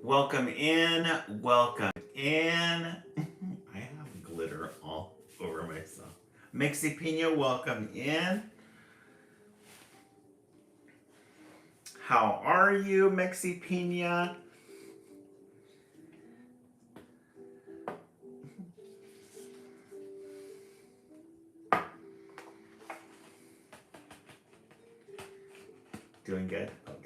Welcome in. Welcome in. I have glitter all over myself. Mexi Pina, welcome in. How are you, Mexi Pina? Doing good? Okay.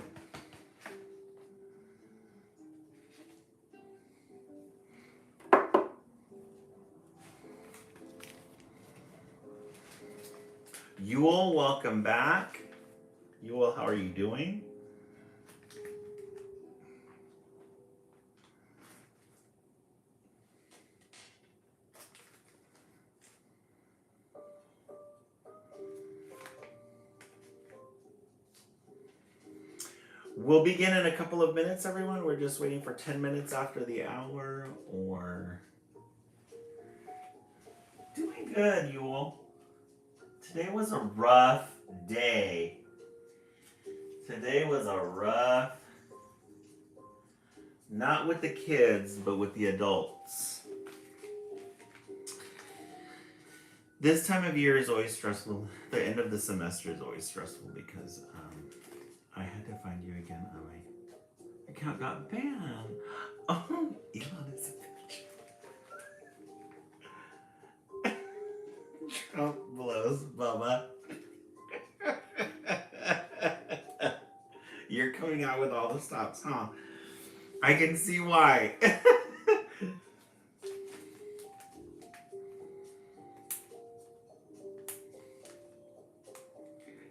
Yule, welcome back. Yule, how are you doing? We'll begin in a couple of minutes, everyone. We're just waiting for 10 minutes after the hour or. Doing good, Yule. Today was a rough day. Today was a rough, not with the kids, but with the adults. This time of year is always stressful. The end of the semester is always stressful because I had to find you again. Oh, my account got banned. Oh, Elon is a bitch. Trump blows Bubba. You're coming out with all the stops, huh? I can see why.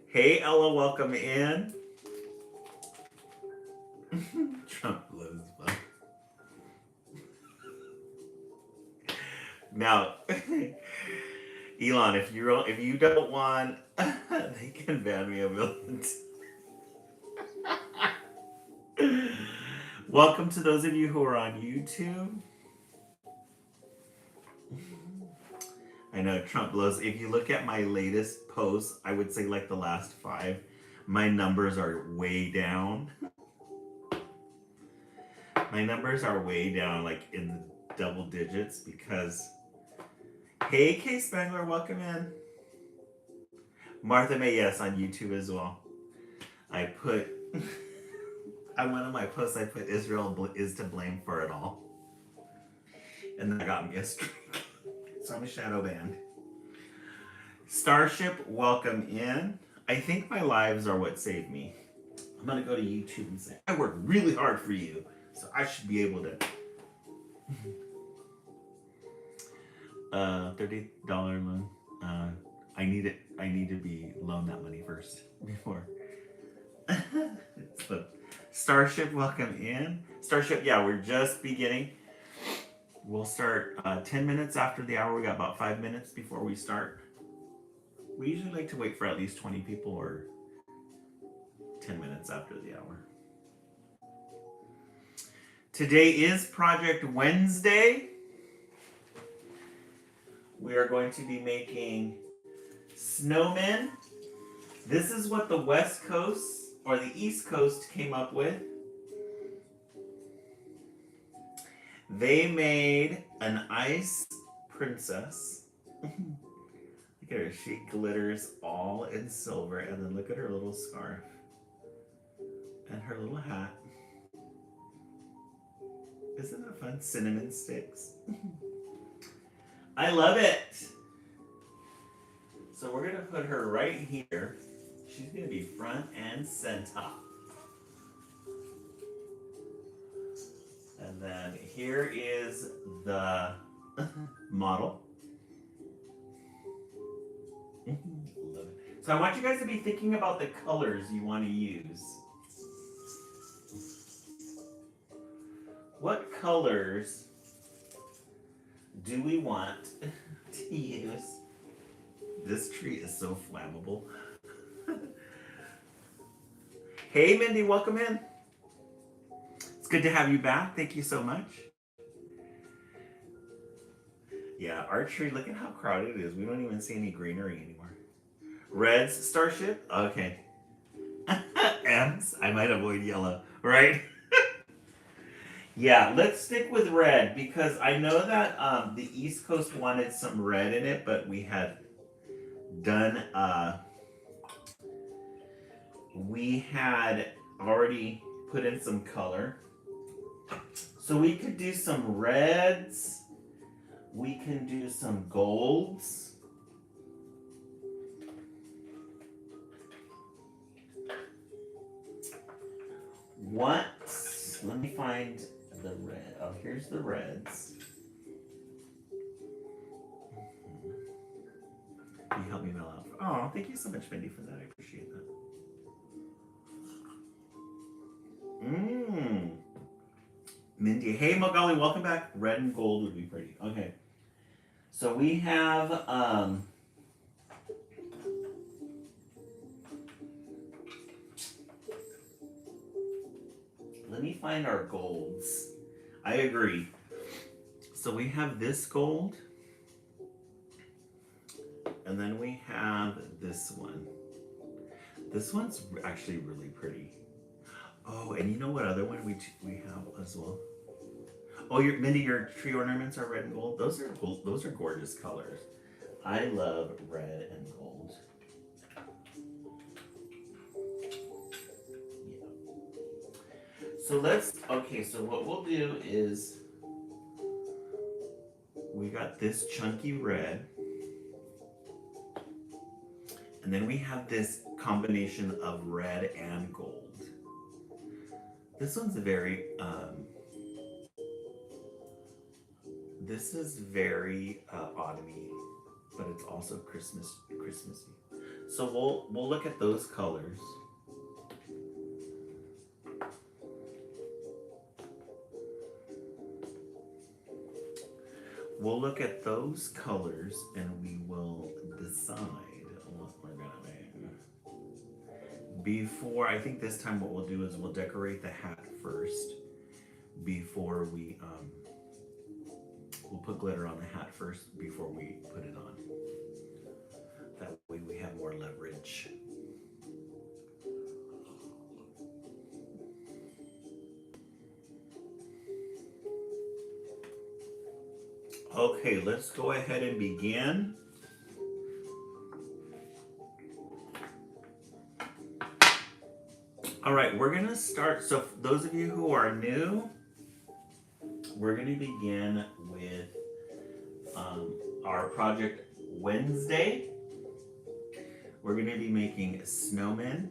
Hey, Ella, welcome in. Trump blows Bubba. Now, Elon, if you don't want, they can ban me a million. Welcome to those of you who are on YouTube. I know Trump blows. If you look at my latest posts, I would say like the last 5, my numbers are way down. My numbers are way down, like in the double digits because. Hey, K Spangler, welcome in. Martha May, yes, on YouTube as well. I put on one of my posts, I put Israel is to blame for it all, and that got me a strike. So I'm shadow banned. Starship, welcome in. I think my lives are what saved me. I'm gonna go to YouTube and say I worked really hard for you, so I should be able to. $30 loan. I need it. I need to be loaned that money first before. So, Starship, welcome in. Starship, yeah, we're just beginning. We'll start 10 minutes after the hour. We got about 5 minutes before we start. We usually like to wait for at least 20 people or 10 minutes after the hour. Today is Project Wednesday. We are going to be making snowmen. This is what the West Coast or the East Coast came up with. They made an ice princess. Look at her. She glitters all in silver. And then look at her little scarf. And her little hat. Isn't that fun? Cinnamon sticks. I love it. So we're going to put her right here. She's going to be front and center. And then here is the model. Love it. So I want you guys to be thinking about the colors you want to use. What colors do we want to use? This tree is so flammable. Hey, Mindy, welcome in. It's good to have you back. Thank you so much. Yeah, our tree, look at how crowded it is. We don't even see any greenery anymore. Reds, Starship? Okay. M's, I might avoid yellow, right? Yeah, let's stick with red because I know that the East Coast wanted some red in it, but we had done we had already put in some color. So we could do some reds. We can do some golds. What? Let me find the red. Oh, here's the reds. You helped me mail out. Oh, thank you so much, Mindy, for that. I appreciate that. Mmm. Mindy. Hey, Mogali, welcome back. Red and gold would be pretty. Okay. So we have let me find our golds. I agree. So we have this gold. And then we have this one. This one's actually really pretty. Oh, and you know what other one we have as well? Oh, Mindy, your tree ornaments are red and gold. Those are gorgeous colors. I love red and gold. Yeah. So so what we'll do is we got this chunky red. And then we have this combination of red and gold. This one's very this is very autumny, but it's also Christmassy. So we'll look at those colors. We'll look at those colors and we will decide what we're gonna make. Before, I think this time what we'll do is we'll decorate the hat first before we we'll put glitter on the hat first before we put it on. That way we have more leverage. Okay, let's go ahead and begin. All right, we're gonna start. So for those of you who are new, we're gonna begin with our project Wednesday. We're gonna be making snowmen.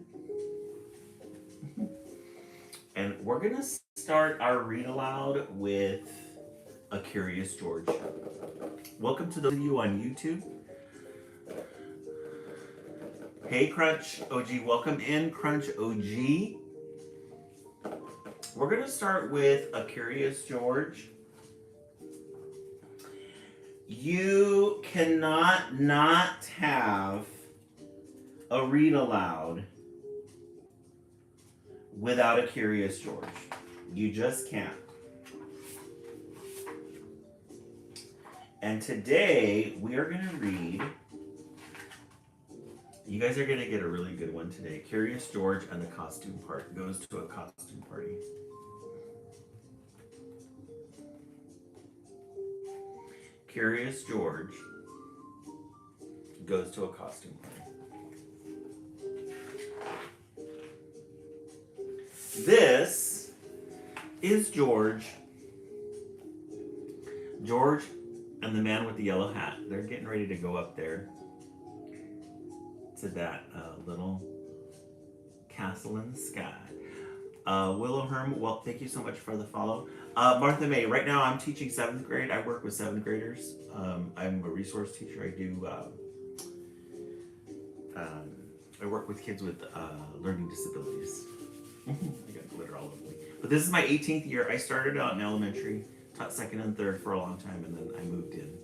And we're gonna start our read aloud with A Curious George. Welcome to those of you on YouTube. Hey Crunch OG, welcome in Crunch OG. We're gonna start with A Curious George. You cannot not have a read aloud without A Curious George. You just can't. And today we are gonna read, you guys are gonna get a really good one today. Curious George and the costume part goes to a costume party. Curious George goes to a costume party. This is George. George and the man with the yellow hat. They're getting ready to go up there to that little castle in the sky. Willow Herm, well, thank you so much for the follow. Martha May, right now I'm teaching 7th grade. I work with 7th graders. I'm a resource teacher. I work with kids with learning disabilities. I got glitter all over me. But this is my 18th year. I started out in elementary, taught 2nd and 3rd for a long time, and then I moved in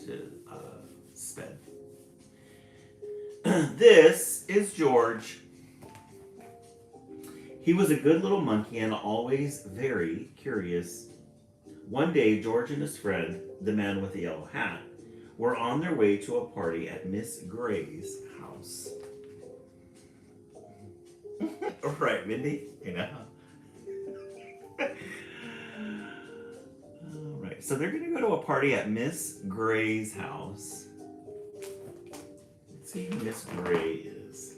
to SPED. This is George. He was a good little monkey and always very curious. One day, George and his friend, the man with the yellow hat, were on their way to a party at Miss Gray's house. Right, Mindy? You know. So they're going to go to a party at Miss Gray's house. Let's see who Miss Gray is.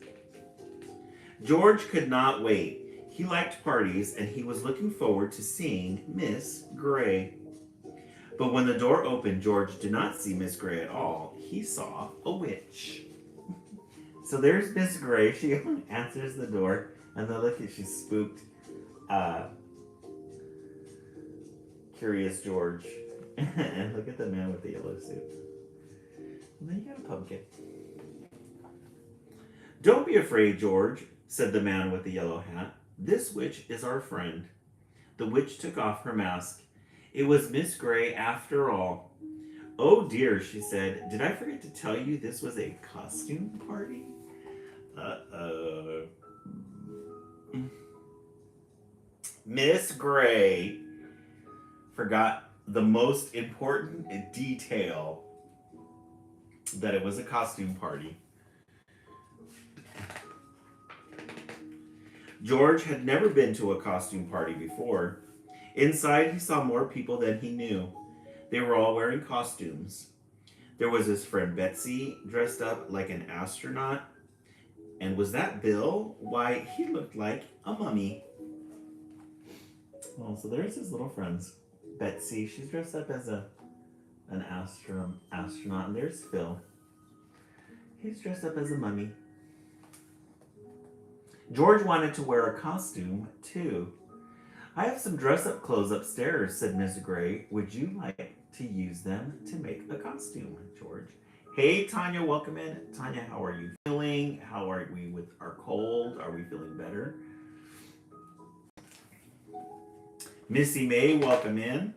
George could not wait. He liked parties and he was looking forward to seeing Miss Gray. But when the door opened, George did not see Miss Gray at all. He saw a witch. So there's Miss Gray. She answers the door, and then look at she's spooked. Curious George. And look at the man with the yellow suit. And then you got a pumpkin. Don't be afraid, George, said the man with the yellow hat. This witch is our friend. The witch took off her mask. It was Miss Gray after all. Oh dear, she said. Did I forget to tell you this was a costume party? Miss Gray forgot the most important detail, that it was a costume party. George had never been to a costume party before. Inside, he saw more people than he knew. They were all wearing costumes. There was his friend Betsy, dressed up like an astronaut. And was that Bill? Why, he looked like a mummy. Well, so there's his little friends. Betsy, she's dressed up as an astronaut. And there's Phil. He's dressed up as a mummy. George wanted to wear a costume, too. I have some dress-up clothes upstairs, said Miss Gray. Would you like to use them to make a costume, George? Hey, Tanya, welcome in. Tanya, how are you feeling? How are we with our cold? Are we feeling better? Missy May, welcome in.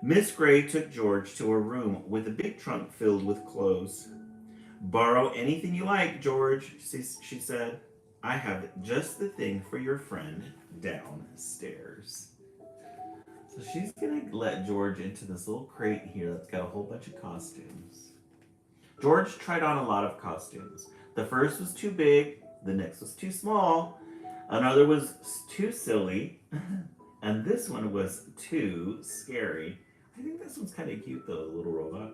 Miss Gray took George to a room with a big trunk filled with clothes. Borrow anything you like, George, she said. I have just the thing for your friend downstairs. So she's going to let George into this little crate here that's got a whole bunch of costumes. George tried on a lot of costumes. The first was too big, the next was too small, another was too silly, and this one was too scary. I think this one's kind of cute though, the little robot.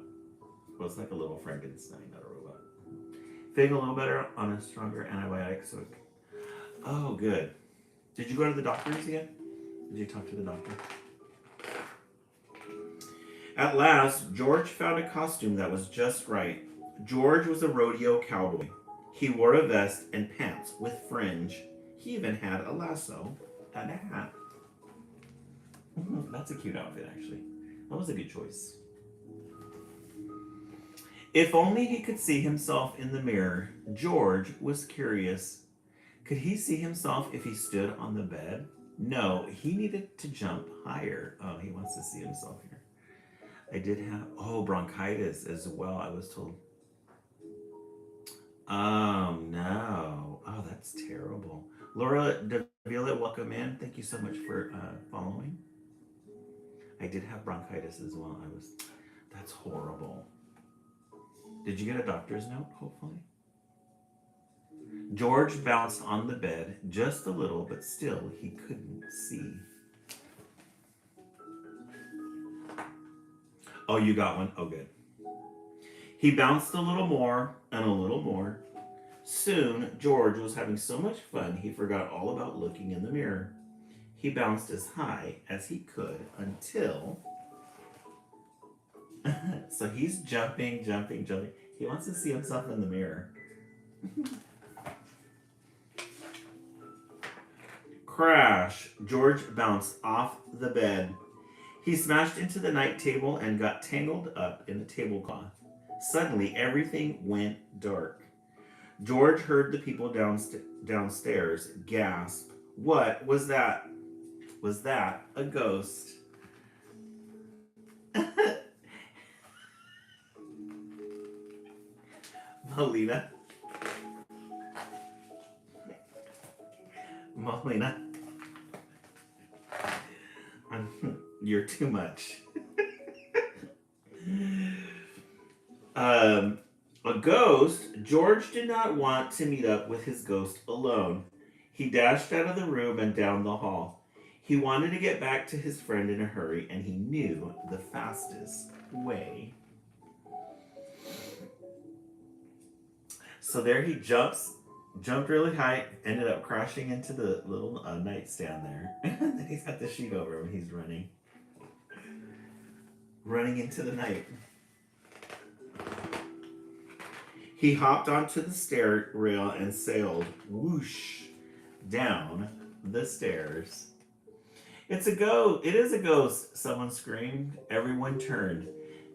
Well, it's like a little Frankenstein, not a robot. Feeling a little better on a stronger antibiotic. So, oh, good. Did you go to the doctors again? Did you talk to the doctor? At last, George found a costume that was just right. George was a rodeo cowboy. He wore a vest and pants with fringe. He even had a lasso and a hat. That's a cute outfit, actually. That was a good choice. If only he could see himself in the mirror. George was curious. Could he see himself if he stood on the bed? No, he needed to jump higher. Oh, he wants to see himself here. I did have, bronchitis as well, I was told. Oh, no. Oh, that's terrible. Laura Davila, welcome in. Thank you so much for following. I did have bronchitis as well. That's horrible. Did you get a doctor's note, hopefully? George bounced on the bed just a little, but still he couldn't see. Oh, you got one? Oh, good. He bounced a little more and a little more. Soon, George was having so much fun he forgot all about looking in the mirror. He bounced as high as he could until... So he's jumping. He wants to see himself in the mirror. Crash! George bounced off the bed. He smashed into the night table and got tangled up in the tablecloth. Suddenly, everything went dark. George heard the people downstairs gasp. What was that? Was that a ghost? Molina. You're too much. A ghost? George did not want to meet up with his ghost alone. He dashed out of the room and down the hall. He wanted to get back to his friend in a hurry, and he knew the fastest way. So there he jumped really high, ended up crashing into the little nightstand there. And then he's got the sheet over him. He's running into the night. He hopped onto the stair rail and sailed whoosh down the stairs. It is a ghost, someone screamed. Everyone turned.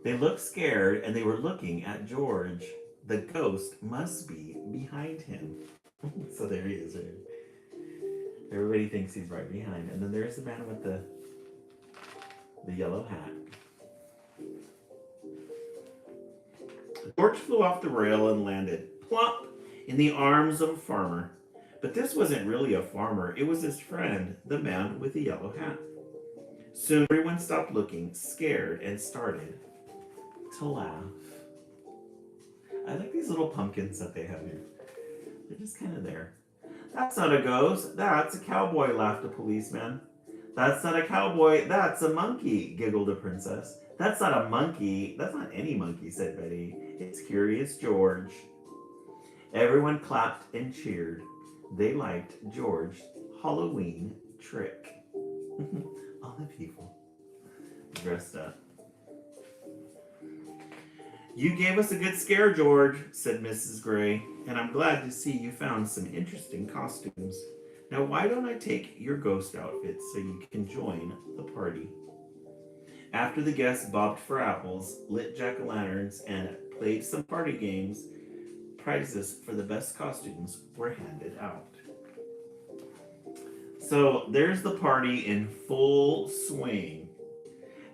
They looked scared and they were looking at George. The ghost must be behind him. So there he is. Everybody thinks he's right behind. And then there's the man with the yellow hat. George flew off the rail and landed plop in the arms of a farmer. But this wasn't really a farmer. It was his friend, the man with the yellow hat. Soon everyone stopped looking, scared, and started to laugh. I like these little pumpkins that they have here. They're just kind of there. That's not a ghost. That's a cowboy, laughed a policeman. That's not a cowboy. That's a monkey, giggled a princess. That's not a monkey. That's not any monkey, said Betty. It's Curious George. Everyone clapped and cheered. They liked George's Halloween trick. All the people dressed up. You gave us a good scare, George, said Mrs. Gray, and I'm glad to see you found some interesting costumes. Now, why don't I take your ghost outfits so you can join the party? After the guests bobbed for apples, lit jack-o'-lanterns, and played some party games, prizes for the best costumes were handed out. So there's the party in full swing.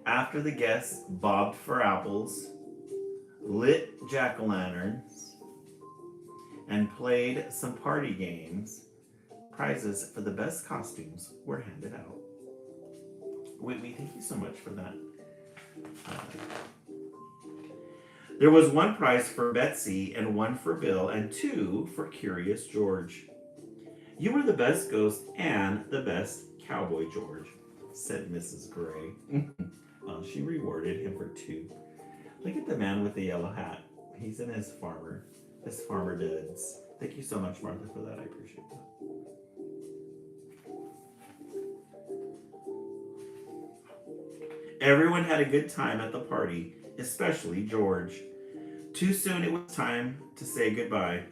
After the guests bobbed for apples, lit jack-o'-lanterns, and played some party games, prizes for the best costumes were handed out. Whitney, thank you so much for that. There was one prize for Betsy and one for Bill and two for Curious George. You were the best ghost and the best cowboy, George, said Mrs. Gray. Well, she rewarded him for two. Look at the man with the yellow hat. He's in his farmer duds. Thank you so much, Martha, for that. I appreciate that. Everyone had a good time at the party, especially George. Too soon it was time to say goodbye.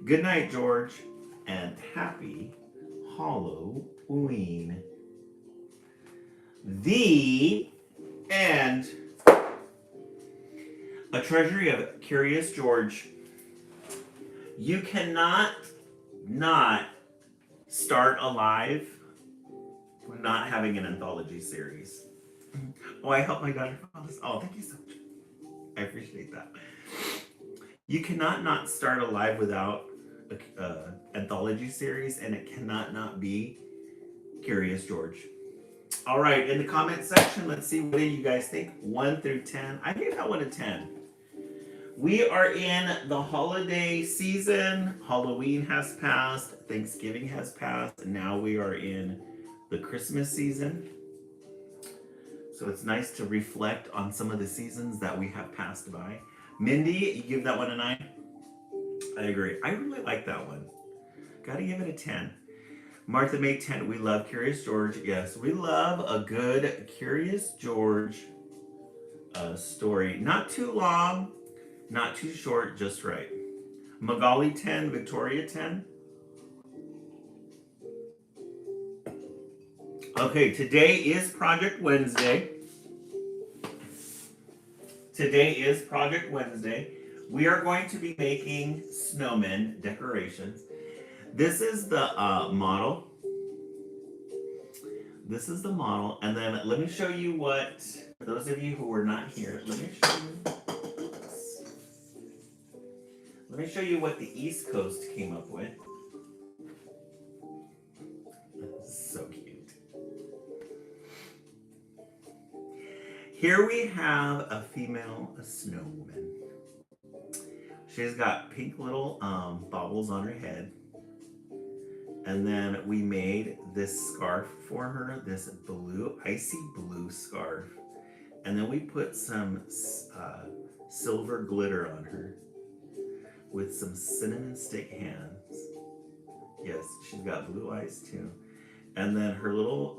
Good night, George, and happy Halloween. The end. A Treasury of Curious George. You cannot not start alive not having an anthology series. Oh, I helped my daughter find this. Oh, thank you so much. I appreciate that. You cannot not start alive without an anthology series, and it cannot not be Curious George. All right, in the comment section, let's see what do you guys think. 1 through 10. I gave that one a 10. We are in the holiday season. Halloween has passed. Thanksgiving has passed. And now we are in the Christmas season. So it's nice to reflect on some of the seasons that we have passed by. Mindy, you give that one a 9? I agree. I really like that one. Gotta give it a 10. Martha May 10. We love Curious George. Yes, we love a good Curious George story. Not too long, not too short, just right. Magali 10. Victoria 10. Okay, today is Project Wednesday. Today is Project Wednesday. We are going to be making snowmen decorations. This is the model. This is the model. And then let me show you what, for those of you who are not here, let me show you what the East Coast came up with. So cute. Here we have a female snowwoman. She's got pink little baubles on her head. And then we made this scarf for her, this blue, icy blue scarf. And then we put some silver glitter on her with some cinnamon stick hands. Yes, she's got blue eyes too. And then her little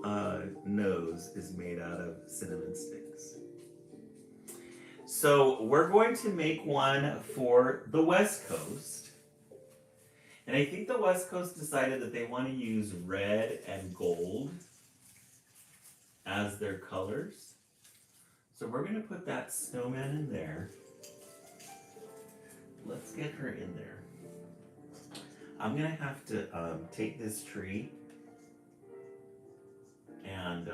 nose is made out of cinnamon sticks. So we're going to make one for the West Coast. And I think the West Coast decided that they want to use red and gold as their colors. So we're going to put that snowman in there. Let's get her in there. I'm going to have to take this tree and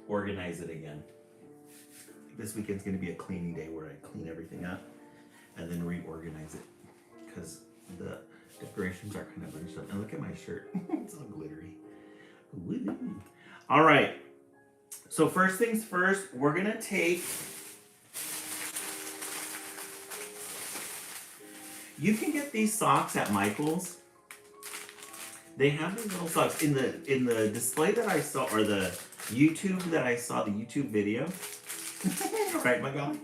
organize it again. This weekend's going to be a cleaning day where I clean everything up and then reorganize it because the decorations are kind of bunched up. And look at my shirt. It's all glittery. Woo. All right. So first things first, we're going to take... You can get these socks at Michael's. They have these little socks in the display that I saw, or the YouTube that I saw, the YouTube video. Right, my God.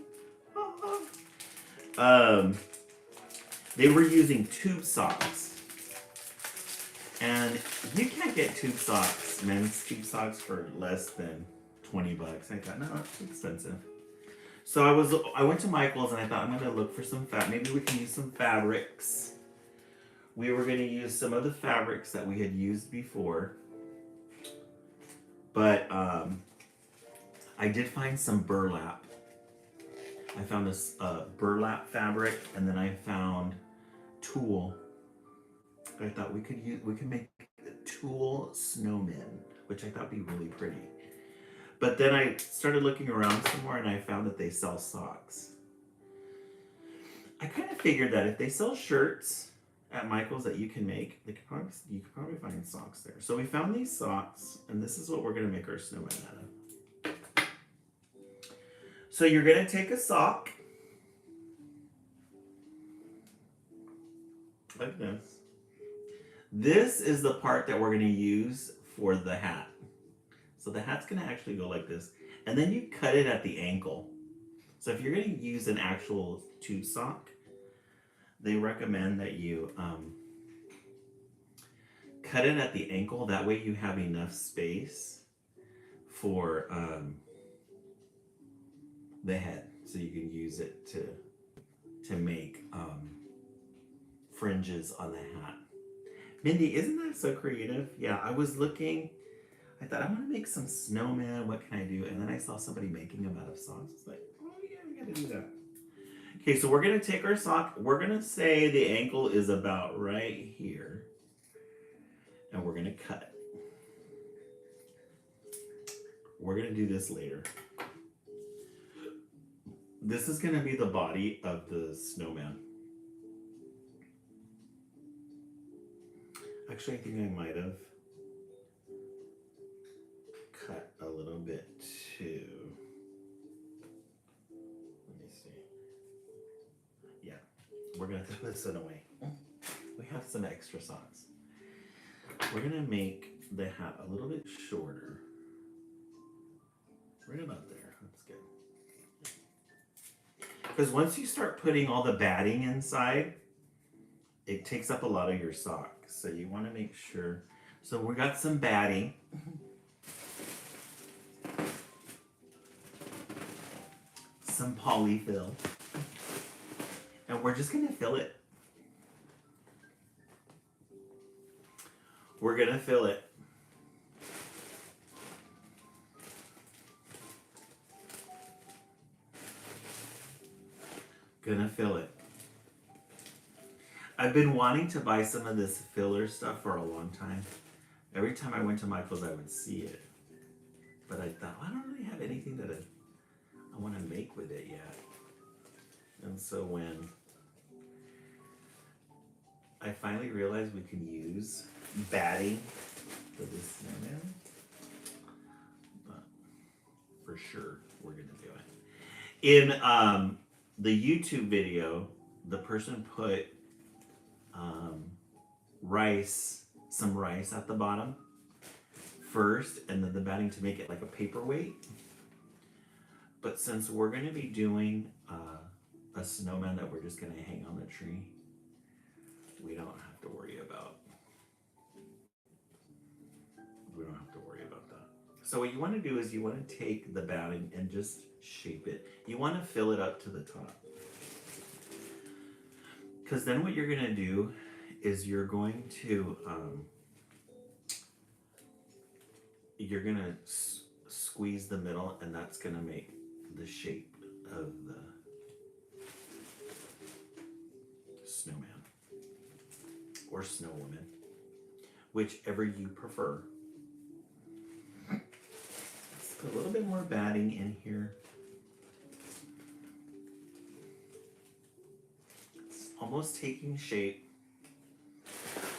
They were using tube socks, and you can't get tube socks, men's tube socks, for less than $20. I thought, no, that's too expensive. So I went to Michael's and I thought I'm gonna look for some maybe we can use some fabrics. We were gonna use some of the fabrics that we had used before. But I did find some burlap. I found this burlap fabric, and then I found tulle. I thought we could make tulle snowmen, which I thought would be really pretty. But then I started looking around some more and I found that they sell socks. I kind of figured that if they sell shirts at Michael's that you can make, you could probably find socks there. So we found these socks, and this is what we're gonna make our snowman out of. So you're gonna take a sock like this. This is the part that we're gonna use for the hat. So the hat's gonna actually go like this, and then you cut it at the ankle. So if you're gonna use an actual tube sock, they recommend that you cut it at the ankle. That way you have enough space for the head, so you can use it to make fringes on the hat. Mindy, isn't that so creative? Yeah, I was looking. I thought, I want to make some snowman. What can I do? And then I saw somebody making them out of socks. It's like, oh yeah, we got to do that. Okay, so we're going to take our sock. We're going to say the ankle is about right here. And we're going to cut it. We're going to do this later. This is going to be the body of the snowman. Actually, I think I might have cut a little bit too. Let me see. Yeah, we're gonna throw this one away. We have some extra socks. We're gonna make the hat a little bit shorter. Right about there. That's good. Because once you start putting all the batting inside, it takes up a lot of your sock. So you want to make sure. So we got some batting. Some polyfill, and we're just gonna fill it. We're gonna fill it. Gonna fill it. I've been wanting to buy some of this filler stuff for a long time. Every time I went to Michael's, I would see it, but I thought, I don't really have anything that I want to make with it yet. And so when I finally realized we can use batting for this snowman, but for sure we're gonna do it. In the YouTube video, the person put some rice at the bottom first, and then the batting to make it like a paperweight. But since we're going to be doing a snowman that we're just going to hang on the tree, we don't have to worry about that. So what you want to do is you want to take the batting and just shape it. You want to fill it up to the top. Because then what you're going to do is you're going to squeeze the middle, and that's going to make the shape of the snowman or snow woman, whichever you prefer. Let's put a little bit more batting in here. It's almost taking shape.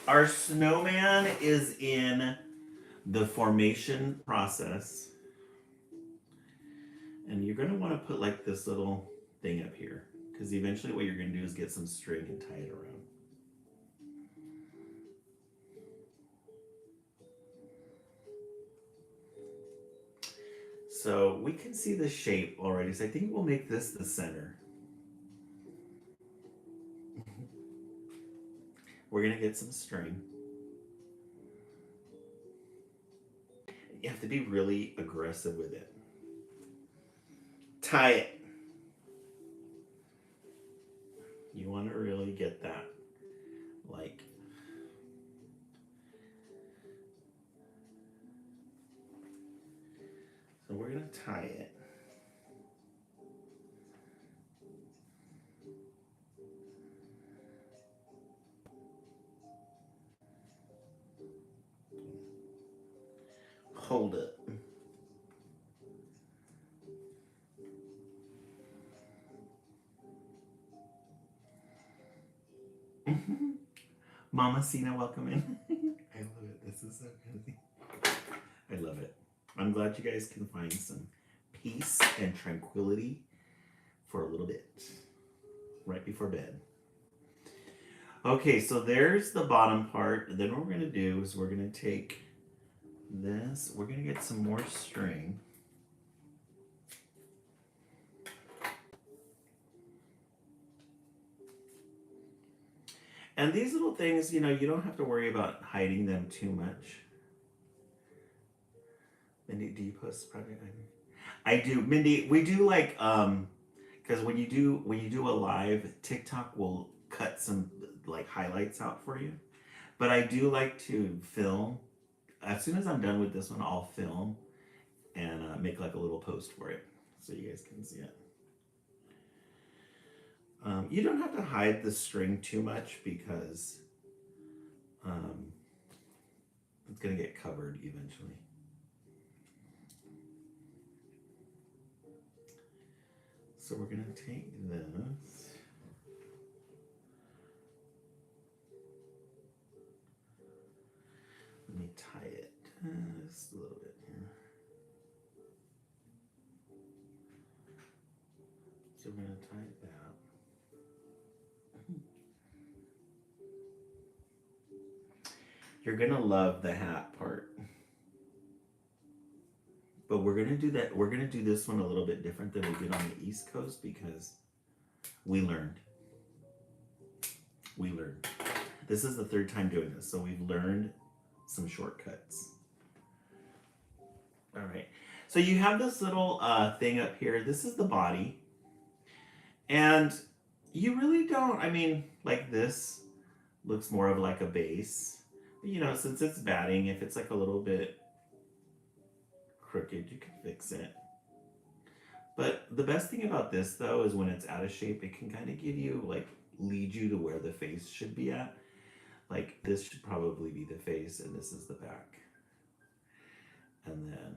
Our snowman is in the formation process. And you're going to want to put like this little thing up here, because eventually what you're going to do is get some string and tie it around. So we can see the shape already. So I think we'll make this the center. We're going to get some string. You have to be really aggressive with it. Tie it. You want to really get that, like, so we're going to tie it. Hold it. Mama Cena, welcome in. I love it. This is so crazy. I love it. I'm glad you guys can find some peace and tranquility for a little bit right before bed. Okay, so there's the bottom part. And then what we're going to do is we're going to take this. We're going to get some more string. And these little things, you know, you don't have to worry about hiding them too much. Mindy, do you post Project Ivy? I do. Mindy, we do like, because when you do a live, TikTok will cut some like highlights out for you. But I do like to film. As soon as I'm done with this one, I'll film and make like a little post for it so you guys can see it. You don't have to hide the string too much because it's going to get covered eventually. So we're going to take this. Let me tie it just a little bit here. So we're going to tie that. You're going to love the hat part. But we're going to do that. We're going to do this one a little bit different than we did on the East Coast because we learned. This is the third time doing this, so we've learned some shortcuts. All right. So you have this little thing up here. This is the body. And you really don't, I mean, like this looks more of like a base. You know, since it's batting, if it's like a little bit crooked, you can fix it. But the best thing about this though is when it's out of shape, it can kind of give you like lead you to where the face should be at. Like this should probably be the face and this is the back. And then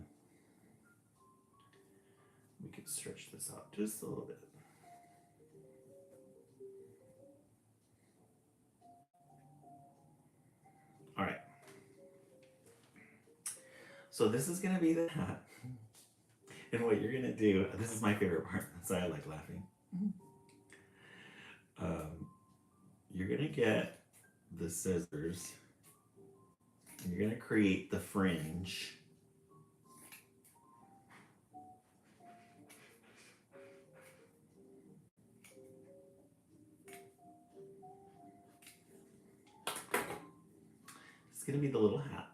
we could stretch this out just a little bit. All right. So this is going to be the hat. And what you're going to do, this is my favorite part, so I like laughing. You're going to get the scissors You're going to create the fringe. It's going to be the little hat.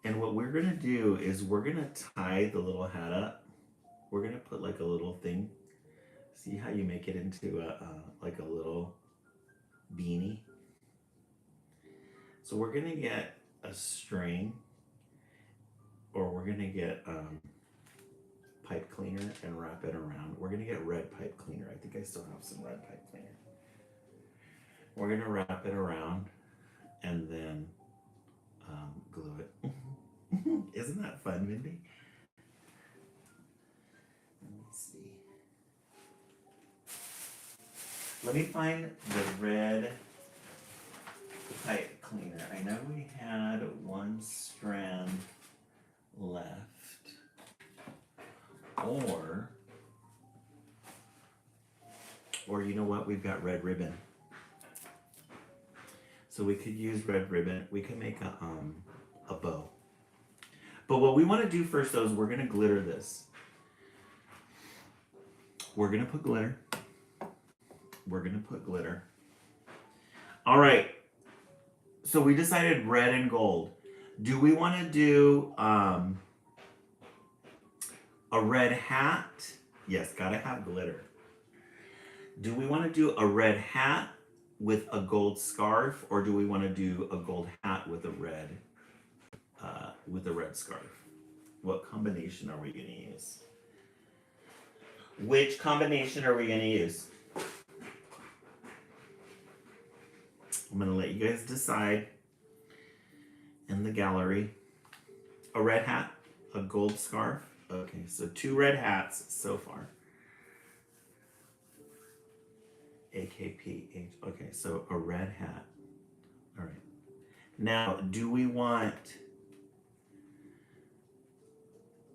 And what we're going to do is we're going to tie the little hat up. We're going to put like a little thing. See how you make it into like a little beanie? So we're going to get a string, or we're going to get pipe cleaner and wrap it around. We're going to get red pipe cleaner. I think I still have some red pipe cleaner. We're going to wrap it around and then glue it. Isn't that fun, Mindy? Let me see. Let me find the red pipe cleaner. I know we had one strand left. Or you know what? We've got red ribbon. So we could use red ribbon. We can make a bow. But what we want to do first, though, is we're going to glitter this. We're going to put glitter. We're going to put glitter. All right. So we decided red and gold. Do we want to do a red hat? Yes, got to have glitter. Do we want to do a red hat with a gold scarf, or do we want to do a gold hat with a red scarf? What combination are we going to use? Which combination are we going to use? I'm going to let you guys decide in the gallery. A red hat, a gold scarf. Okay, so 2 red hats so far. AKPH. Okay, so a red hat. All right. Now, do we want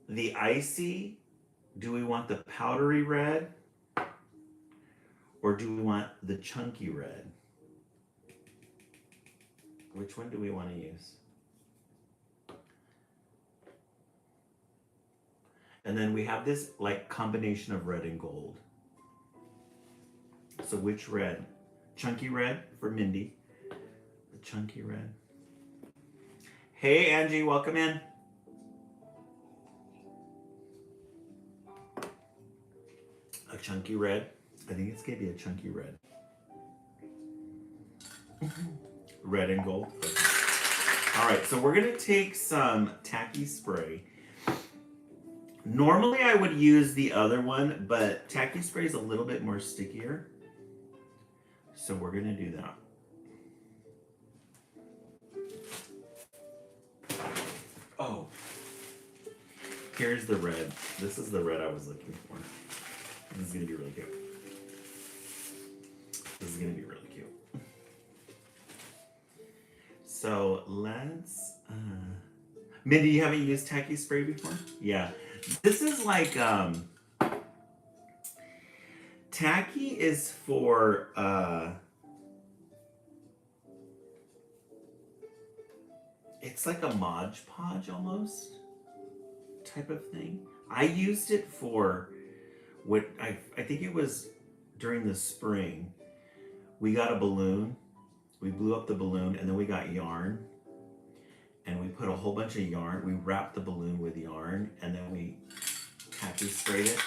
the icy? Do we want the powdery red? Or do we want the chunky red? Which one do we want to use? And then we have this like combination of red and gold. So which red? Chunky red for Mindy. The chunky red. Hey Angie, welcome in. A chunky red. I think it's gonna be a chunky red. Red and gold. Okay. All right, so we're gonna take some tacky spray. Normally I would use the other one, but tacky spray is a little bit more stickier. So we're gonna do that. Oh, here's the red. This is the red I was looking for. This is gonna be really cute. This is gonna be really cute. So let's, Mindy, you haven't used tacky spray before? Yeah. This is like, tacky is for, it's like a Mod Podge almost type of thing. I used it for what I think it was during the spring. We got a balloon. We blew up the balloon, and then we got yarn, and we put a whole bunch of yarn. We wrapped the balloon with yarn, and then we tacky sprayed it,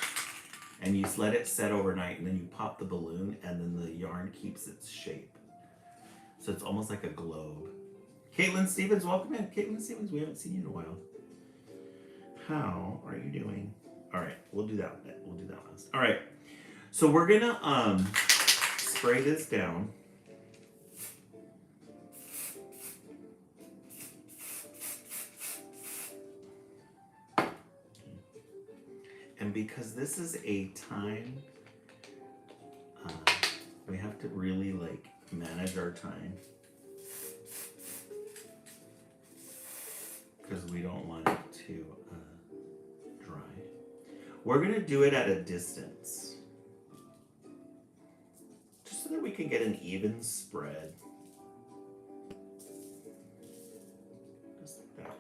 and you just let it set overnight, and then you pop the balloon, and then the yarn keeps its shape. So it's almost like a globe. Caitlin Stevens, welcome in. Caitlin Stevens, we haven't seen you in a while. How are you doing? All right, we'll do that. We'll do that last. All right, so we're gonna spray this down. And because this is a time, we have to really like manage our time, because we don't want it to dry. We're gonna do it at a distance, just so that we can get an even spread. Just like that.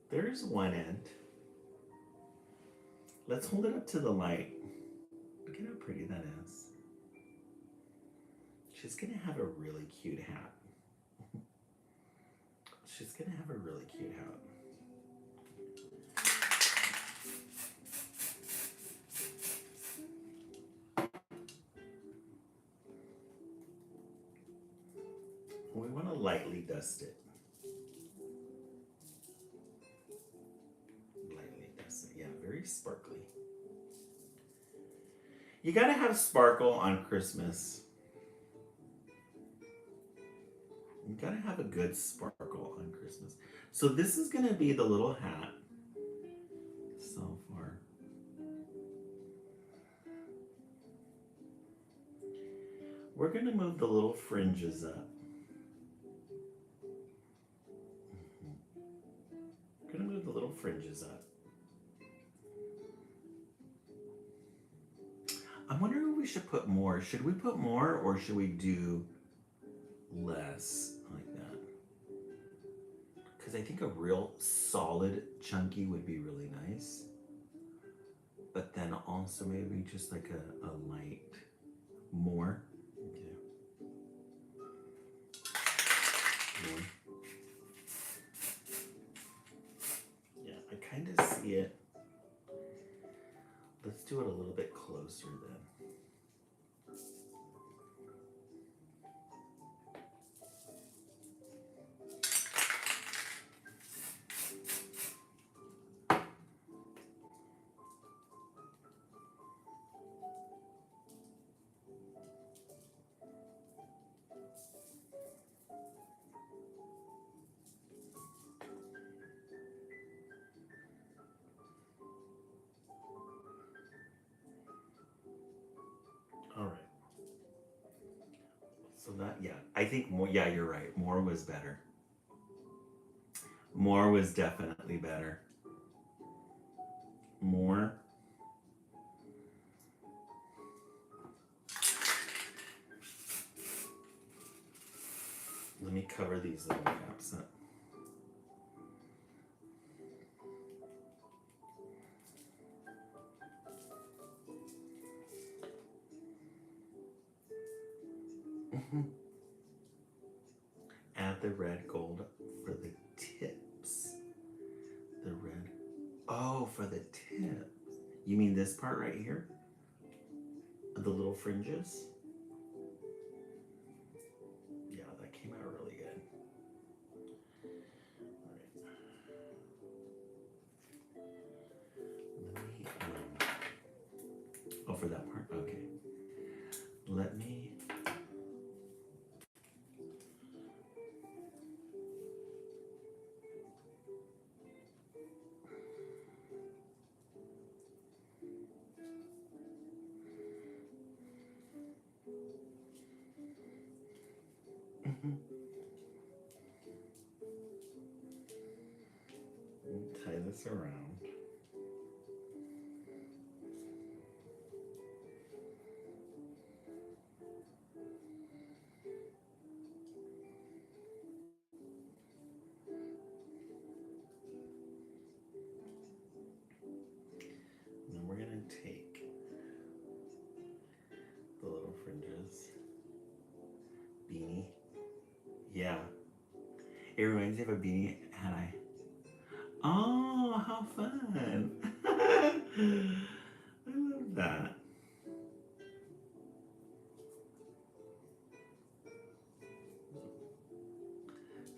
There's one end. Let's hold it up to the light. Look at how pretty that is. She's gonna have a really cute hat. She's gonna have a really cute hat. We want to lightly dust it. Lightly dust it. Yeah, very sparkly. You gotta have sparkle on Christmas. You gotta have a good sparkle on Christmas. So this is gonna be the little hat. So far. We're gonna move the little fringes up. We're gonna move the little fringes up. I'm wondering if we should put more. Should we put more or should we do less like that? Because I think a real solid chunky would be really nice. But then also maybe just like a light more. Okay. More. Yeah, I kind of see it. Let's do it a little bit closer then. All right. So that, yeah, I think more, yeah, you're right. More was better. More was definitely better. More. Let me cover these little caps up. Add the red gold for the tips. The red. Oh, for the tips. You mean this part right here? The little fringes? Yeah, that came out really good. All right. Let me, oh, for that part? Okay. Let me. Tie this around. And then we're going to take the little fringes. Beanie. Yeah. It reminds me of a beanie had I. Oh, how fun. I love that.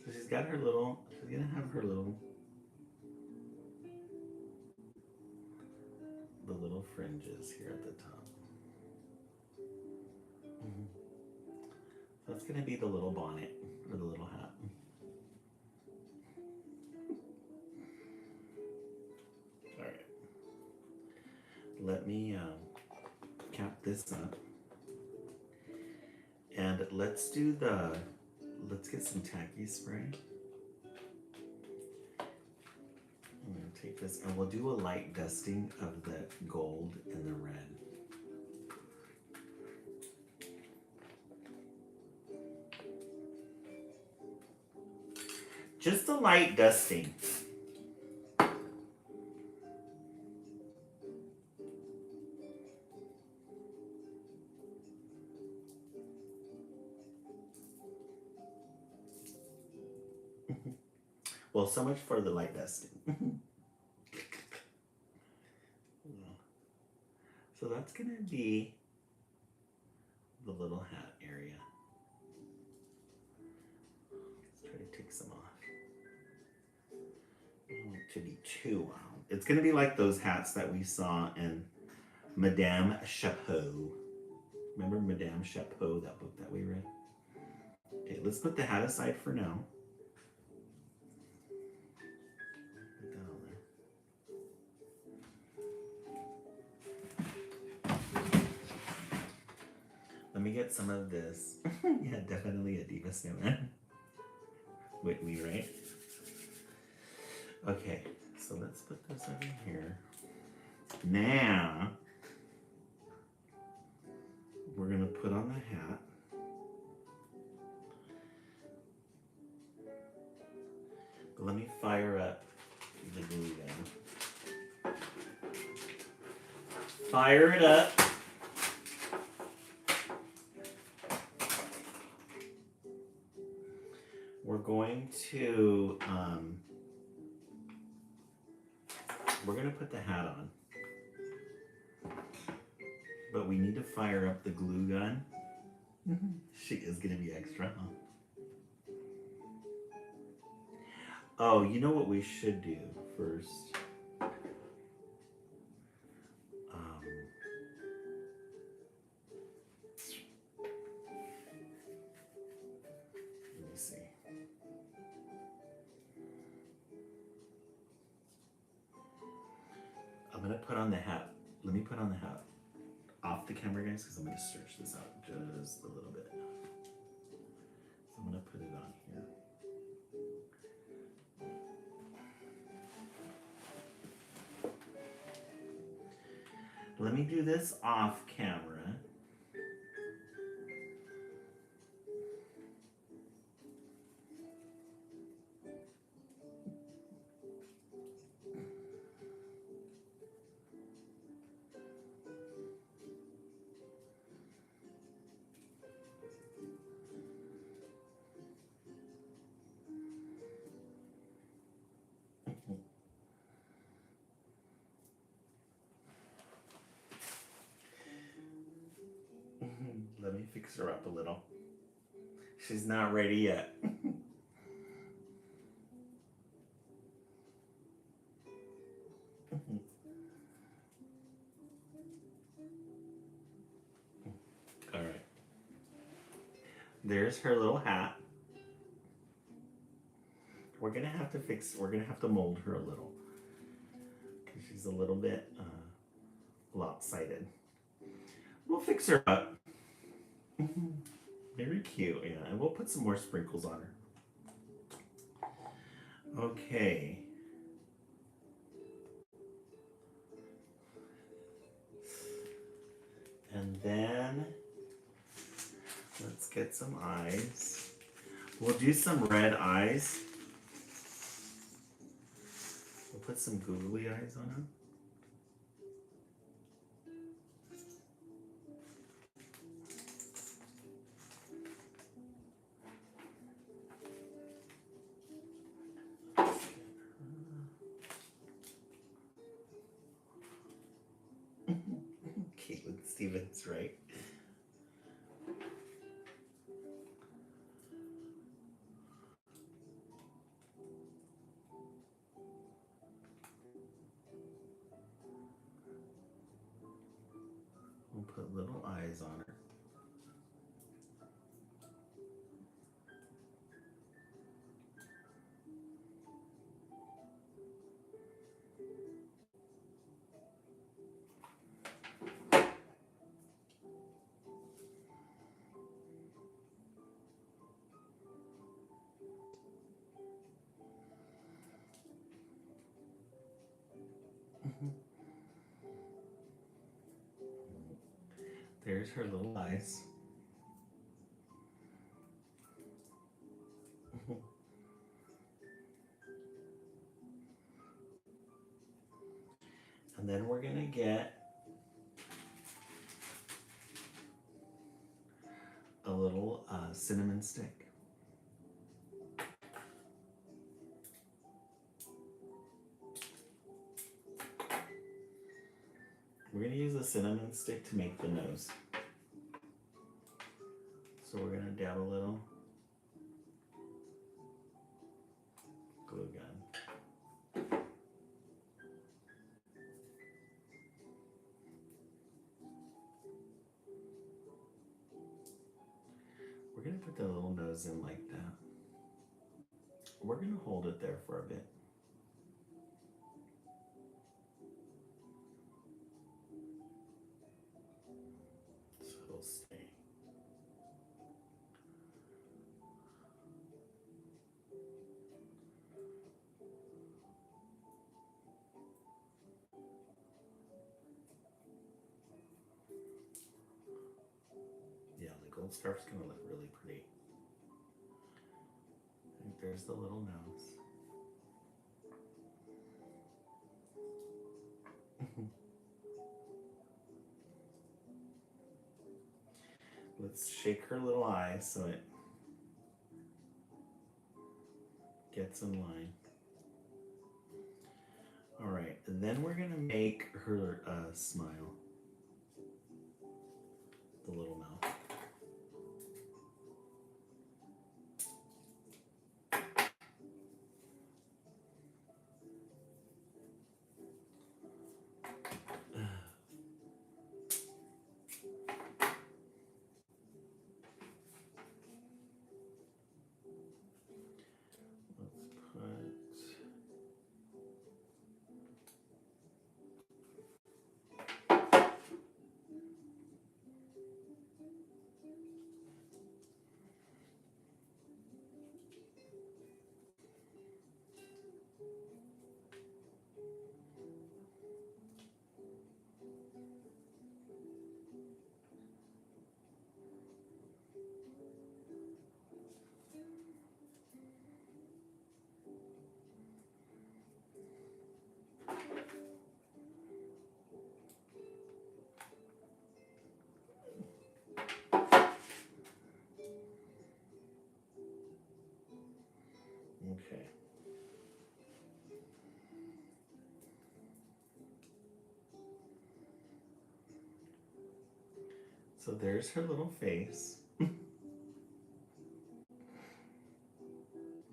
So she's got her little, she's gonna have her little, the little fringes here at the top. Mm-hmm. So that's gonna be the little bonnet or the little hat. All right. Let me cap this up. And let's do the, let's get some tacky spray. I'm gonna take this and we'll do a light dusting of the gold and the red. Just a light dusting. Well, so much for the light dusting. So that's going to be the little hat area. Let's try to take some off. I don't want it to be too wild. It's going to be like those hats that we saw in Madame Chapeau. Remember Madame Chapeau, that book that we read? Okay, let's put the hat aside for now. Put that on there. Let me get some of this. Yeah, definitely a Diva Snowman. Whitney, right? Okay, so let's put this over here. Now, we're going to put on the hat. But let me fire up the glue gun. Fire it up. We're going to put the hat on, but we need to fire up the glue gun. She is gonna be extra, huh? Oh, you know what we should do first? Let me see. I'm gonna put on the hat. Let me put on the hat off the camera, guys, because I'm gonna stretch this out just a little bit. So I'm gonna put it on here. Let me do this off camera. Let me fix her up a little. She's not ready yet. All right. There's her little hat. We're gonna have to mold her a little because she's a little bit lopsided. We'll fix her up. Very cute, yeah. And we'll put some more sprinkles on her. Okay. And then let's get some eyes. We'll do some red eyes. We'll put some googly eyes on him. Caitlin Stevens, right? We'll put little eyes on her. There's her little eyes. And then we're gonna get a little cinnamon stick. We're gonna use a cinnamon stick to make the nose. So we're gonna dab a little glue gun. We're gonna put the little nose in like that. We're gonna hold it there for a bit. So it'll stay. Yeah, the gold scarf's gonna look really pretty. I think there's the little nose. Let's shake her little eyes so it gets in line. All right, and then we're gonna make her smile. The little mouth. Okay. So there's her little face.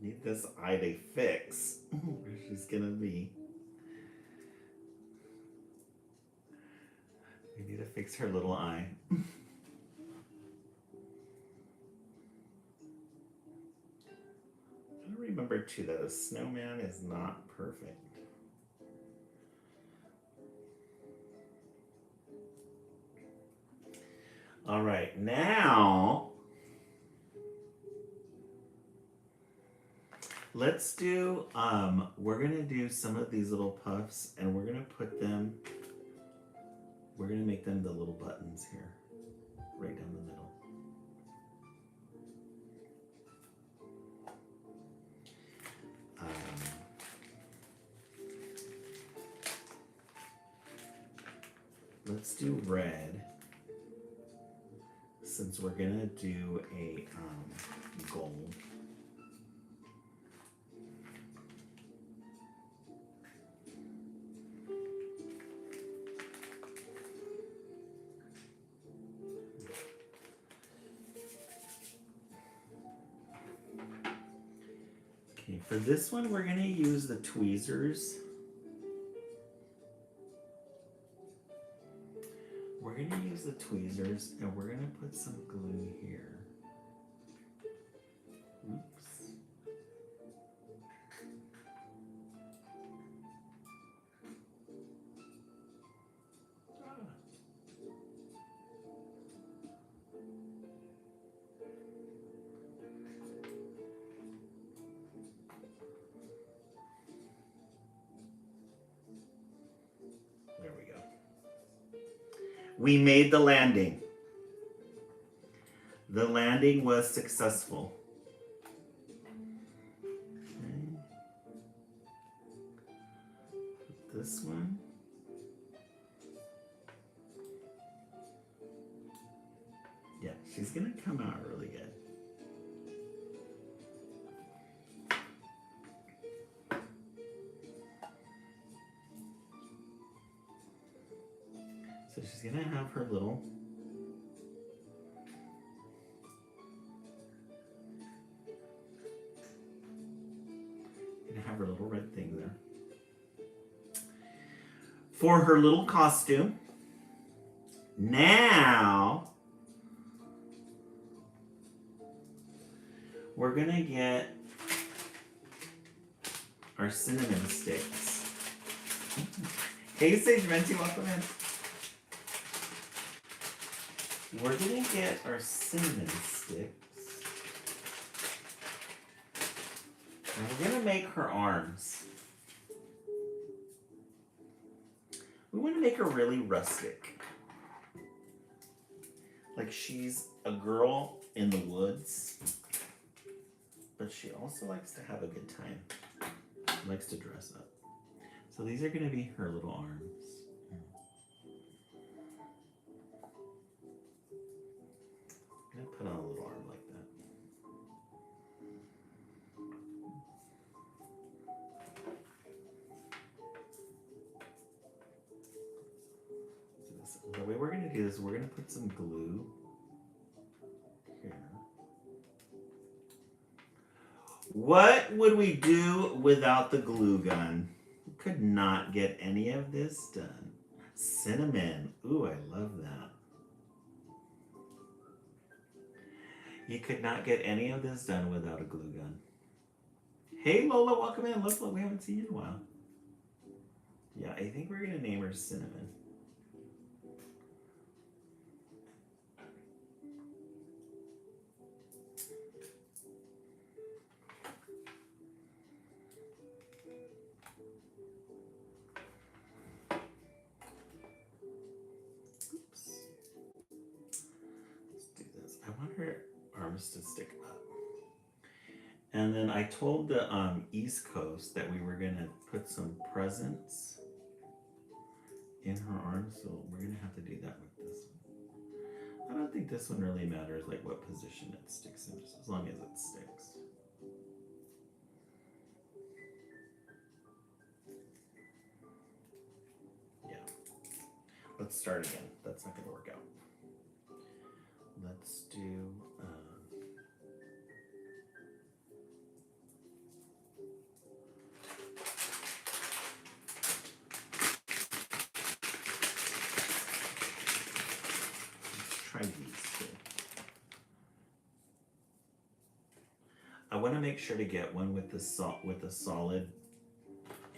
Need this eye to fix where she's gonna be. We need to fix her little eye. I remember too that a snowman is not perfect. All right, now let's do, we're gonna do some of these little puffs and we're gonna put them, we're gonna make them the little buttons here, right down the middle. Let's do red, since we're gonna do a gold. Okay, for this one, we're gonna use the tweezers. We're gonna use the tweezers and we're gonna put some glue here. Oops. There we go. We made the landing. The landing was successful. Okay. This one. Yeah, she's gonna come out really good. So she's gonna have her little red thing there. For her little costume. Now we're gonna get our cinnamon sticks. Hey Sage Venti, welcome in. We're gonna get our cinnamon sticks. And we're gonna make her arms. We want to make her really rustic. Like she's a girl in the woods, but she also likes to have a good time. She likes to dress up. So these are going to be her little arms. I'm going to put on a little arm like that. The way we're going to do this, we're going to put some glue here. What would we do without the glue gun? We could not get any of this done. Cinnamon. Ooh, I love that. You could not get any of this done without a glue gun. Hey Lola, welcome in. Look, we haven't seen you in a while. Yeah, I think we're going to name her Cinnamon. Her arms to stick up. And then I told the East Coast that we were gonna put some presents in her arms, so we're gonna have to do that with this one. I don't think this one really matters, like what position it sticks in, just as long as it sticks. Yeah. Let's start again. That's not gonna work out. Let's do try these two. I want to make sure to get one with the solid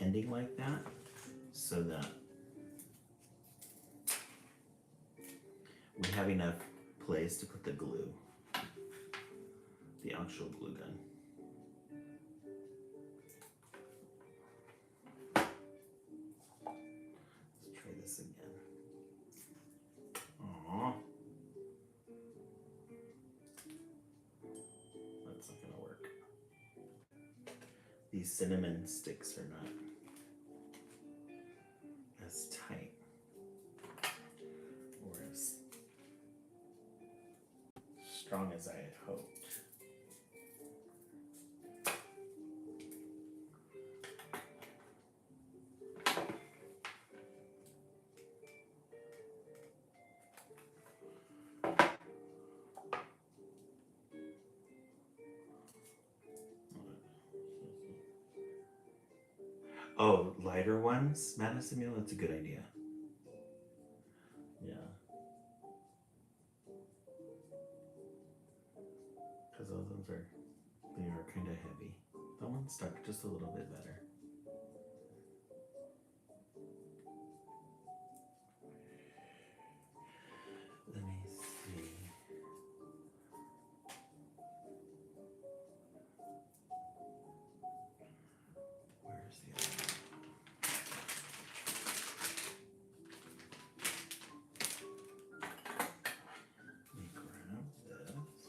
ending like that, so that we have enough place to put the glue, the actual glue gun. Let's try this again. Aww. That's not gonna work. These cinnamon sticks are not as tight or as strong as I had hoped. Oh, lighter ones, Madison Mule, that's a good idea. Yeah. Because those ones they are kind of heavy. That one stuck just a little bit better. Let me see. Where's the other one? Let me grab this.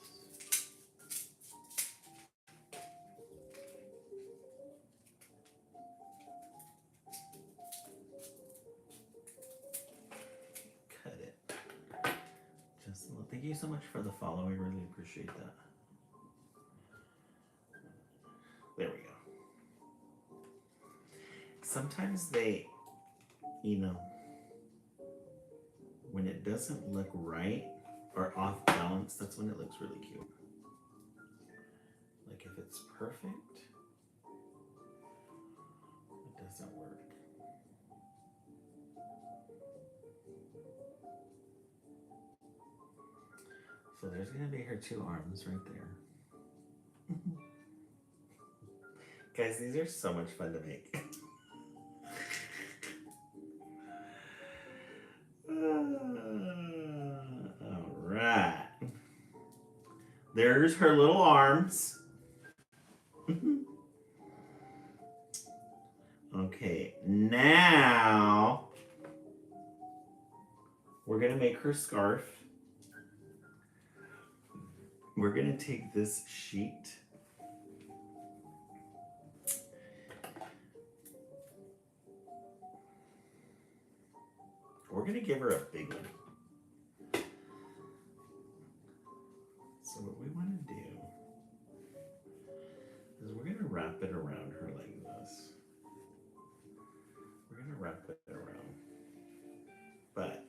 Thank you so much for the follow. I really appreciate that. There we go. Sometimes they, you know, when it doesn't look right or off balance, that's when it looks really cute. Like if it's perfect, it doesn't work. So there's gonna be her two arms right there. Guys, these are so much fun to make. All right. There's her little arms. Okay, now we're gonna make her scarf. We're gonna take this sheet. We're gonna give her a big one. So what we wanna do is we're gonna wrap it around her like this. We're gonna wrap it around. But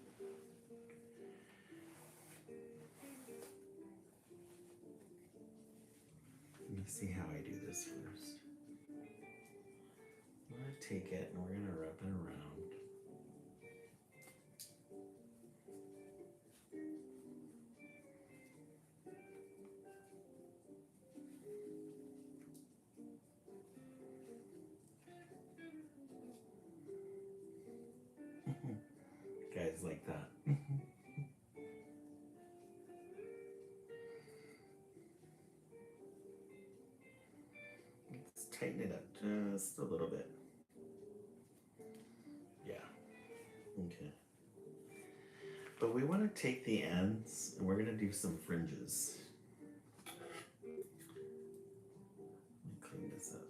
let me see how I do this first. I'm gonna take it and we're gonna wrap it around. Guys like that. Let's tighten it up just a little bit. Yeah. Okay. But we want to take the ends and we're going to do some fringes. Let me clean this up.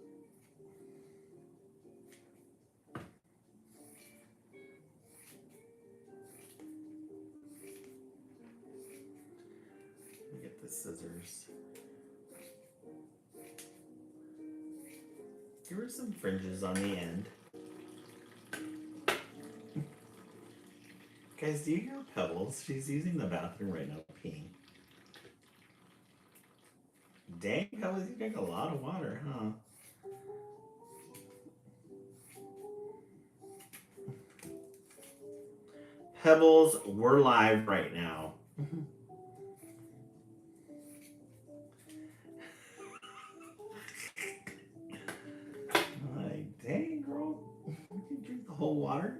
Let me get the scissors. Here are some fringes on the end. Guys, do you hear Pebbles? She's using the bathroom right now, peeing. Dang, Pebbles, you drink a lot of water, huh? Pebbles, we're live right now. Like, dang, girl. You drink the whole water?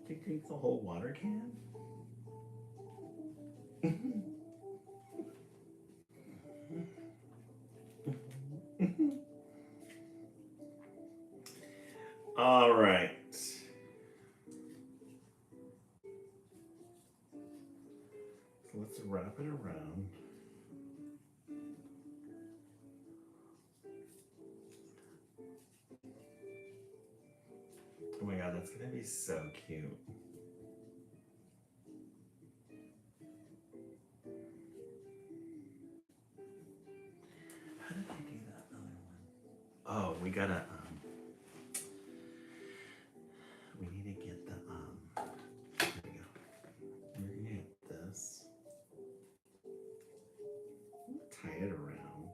You drink the whole water can? All right. So let's wrap it around. Oh my god, that's gonna be so cute. How did I do that other one? Oh, we gotta we need to get the there we go. We're gonna get this. Tie it around.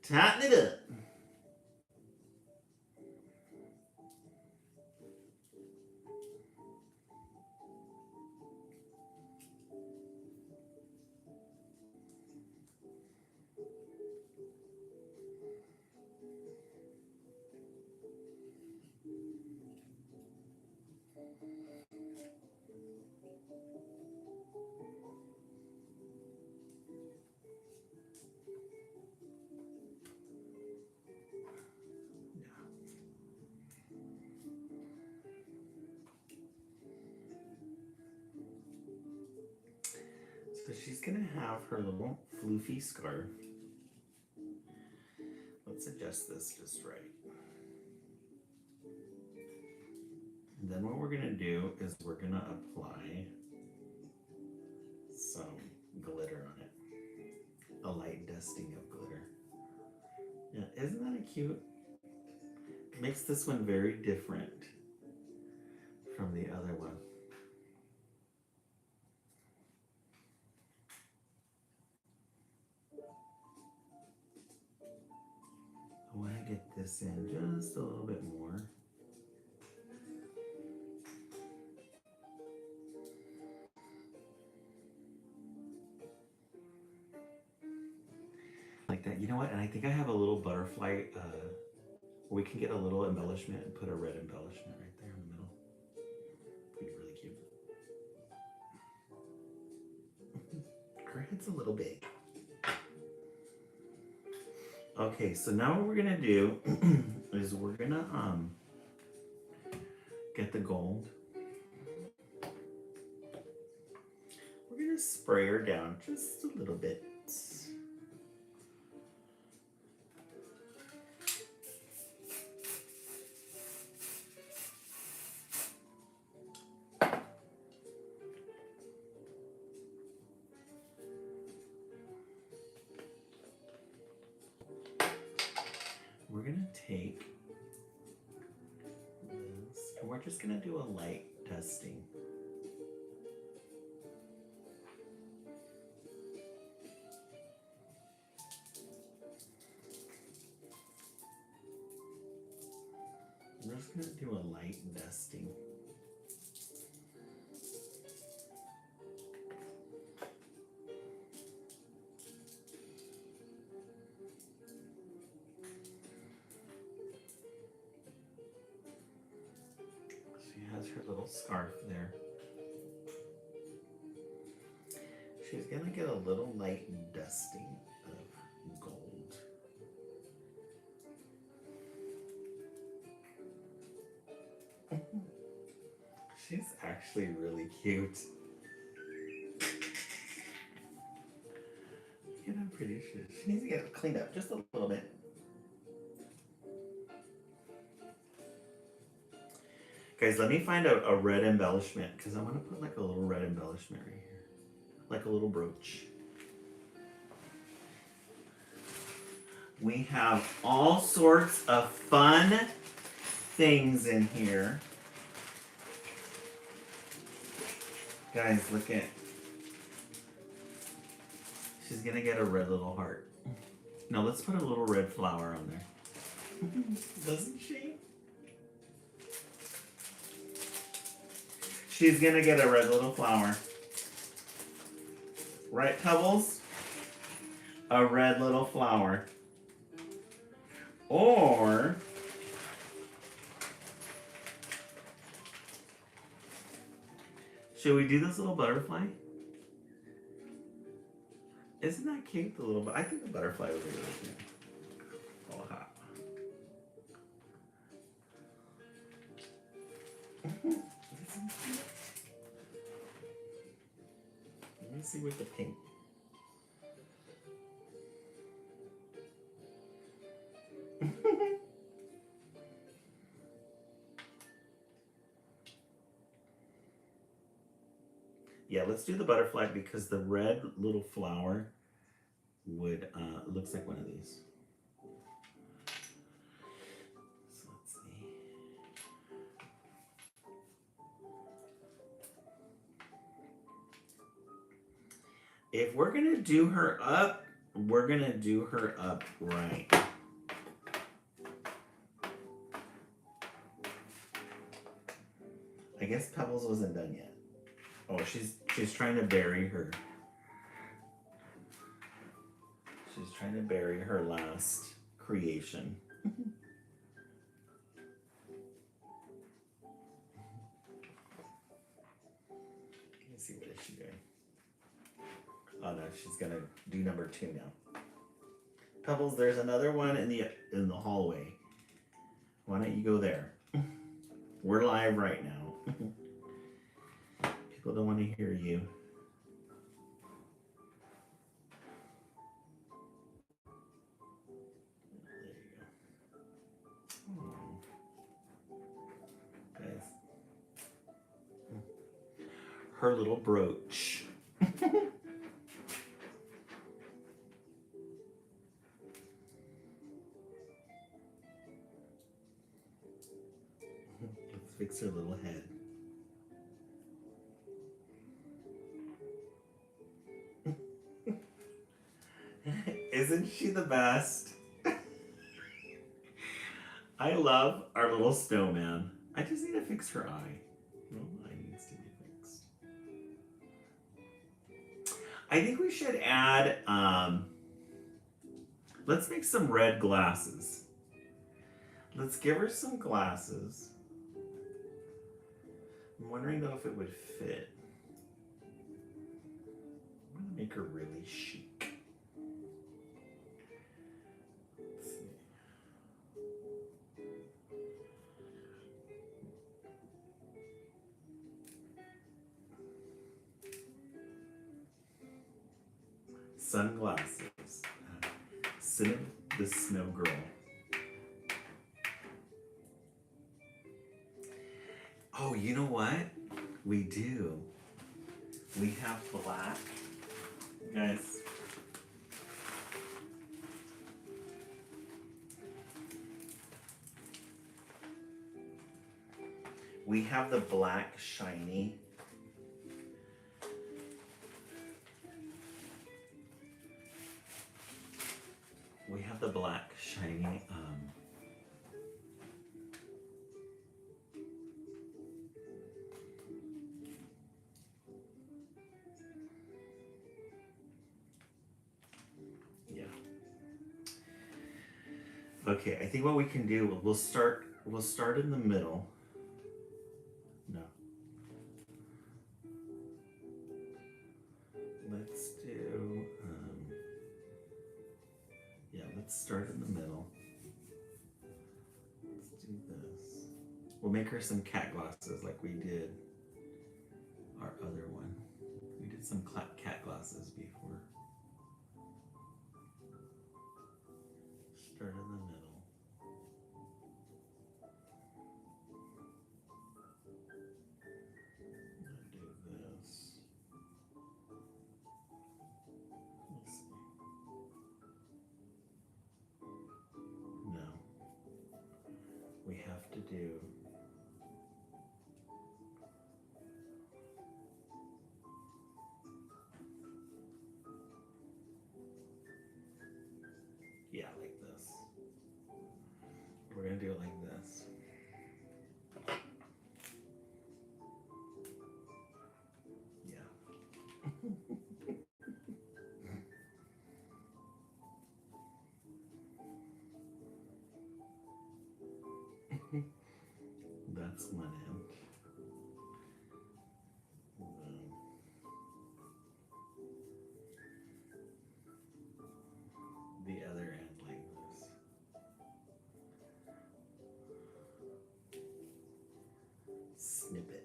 Tighten it up. So she's gonna have her little floofy scarf. Let's adjust this just right. And then what we're gonna do is we're gonna apply some glitter on it. A light dusting of glitter. Yeah, isn't that cute? Makes this one very different from the other one. I want to get this in just a little bit more. Like that. You know what? And I think I have a little butterfly. We can get a little embellishment and put a red embellishment right there in the middle. Be really cute. Her head's a little big. Okay, so now what we're gonna do is we're gonna get the gold. We're gonna spray her down just a little bit. We're gonna take this and we're just gonna do a light dusting. We're just gonna do a light dusting. She has her little scarf there. She's gonna get a little light dusting of gold. She's actually really cute. Look at how pretty she is. She needs to get cleaned up just a little bit. Guys, let me find a red embellishment because I want to put like a little red embellishment right here. Like a little brooch. We have all sorts of fun things in here. Guys, look at. She's gonna get a red little heart. No, let's put a little red flower on there. Doesn't she? She's gonna get a red little flower. Right, Pebbles? A red little flower. Or should we do this little butterfly? Isn't that cute, the little I think the butterfly would be really cute. Oh, hot. Let me see with the pink. Yeah, let's do the butterfly because the red little flower would looks like one of these. So let's see. If we're gonna do her up, we're gonna do her up right. I guess Pebbles wasn't done yet. Oh, she's trying to bury her. She's trying to bury her last creation. Let me see, what is she doing? Oh no, she's gonna do number 2 now. Pebbles, there's another one in the hallway. Why don't you go there? We're live right now. People don't want to hear you. There you go. Oh. Guys, her little brooch. Let's fix her little head. Isn't she the best? I love our little snowman. I just need to fix her eye. No eye needs to be fixed. I think we should add, let's make some red glasses. Let's give her some glasses. I'm wondering though if it would fit. I'm gonna make her really chic. Let's see. Sunglasses. Cinnamon the Snow Girl. Oh, you know what? We do. We have black. Guys. We have the black shiny. We have the black shiny yeah. Okay, I think what we can do, we'll start in the middle. No. Let's do yeah, let's start in the middle. Let's do this. We'll make her some cat glasses like we did our other one. We did some cat glasses before. Start in the middle. Do this. Let's see. No. We have to do yeah, like this. We're gonna do it like this. Yeah. That's one end. The other end like this. Snip it.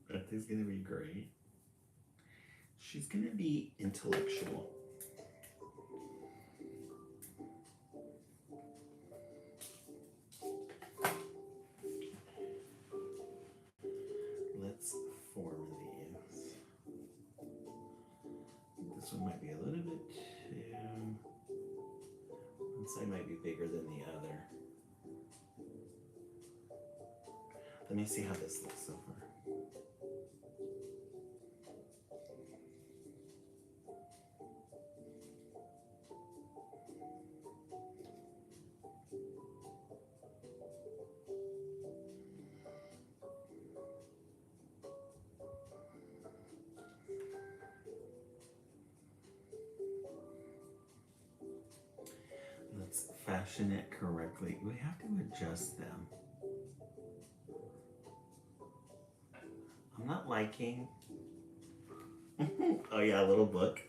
That is gonna be great. She's gonna be intellectual. Let's form these. This one might be a little bit too. One side might be bigger than the other. Let me see how this looks so far. Let's fashion it correctly. We have to adjust them. I'm not liking. Oh yeah, a little book.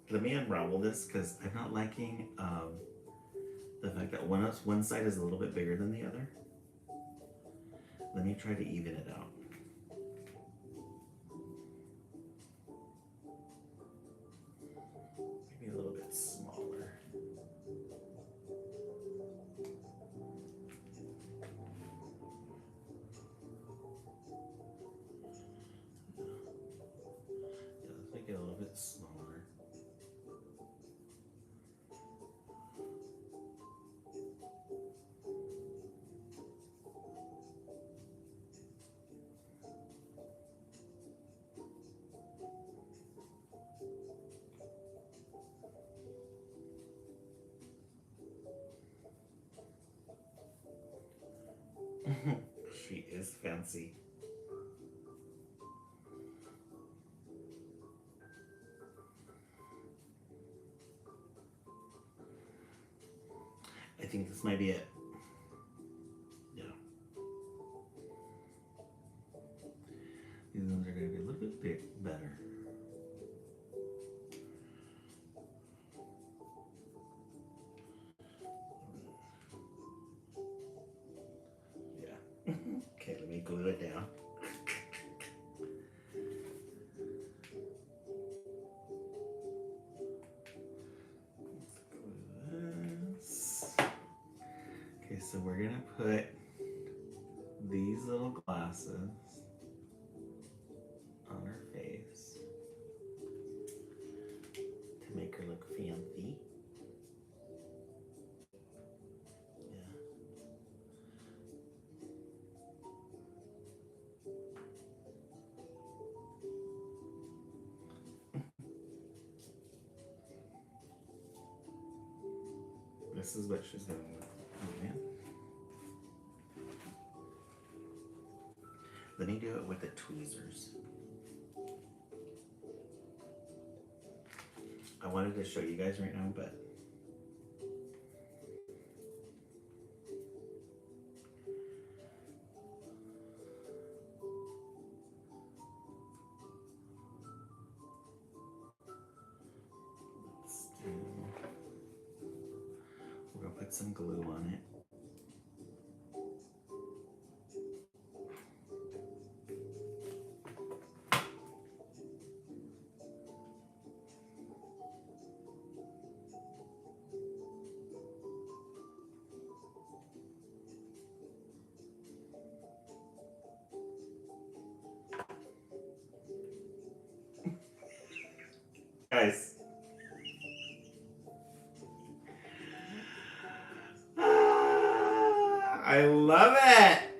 Let me unravel this because I'm not liking the fact that one side is a little bit bigger than the other. Let me try to even it out. Maybe a little bit smaller. She is fancy. I think this might be it. Yeah. These ones are going to be a little bit better. Yeah. Okay, let me glue it down. Okay, so we're gonna put these little glasses on her face to make her look fancy. Yeah. This is what she's gonna look like. Oh man. Let me do it with the tweezers. I wanted to show you guys right now, but we're gonna put some glue on it. Guys. I love it.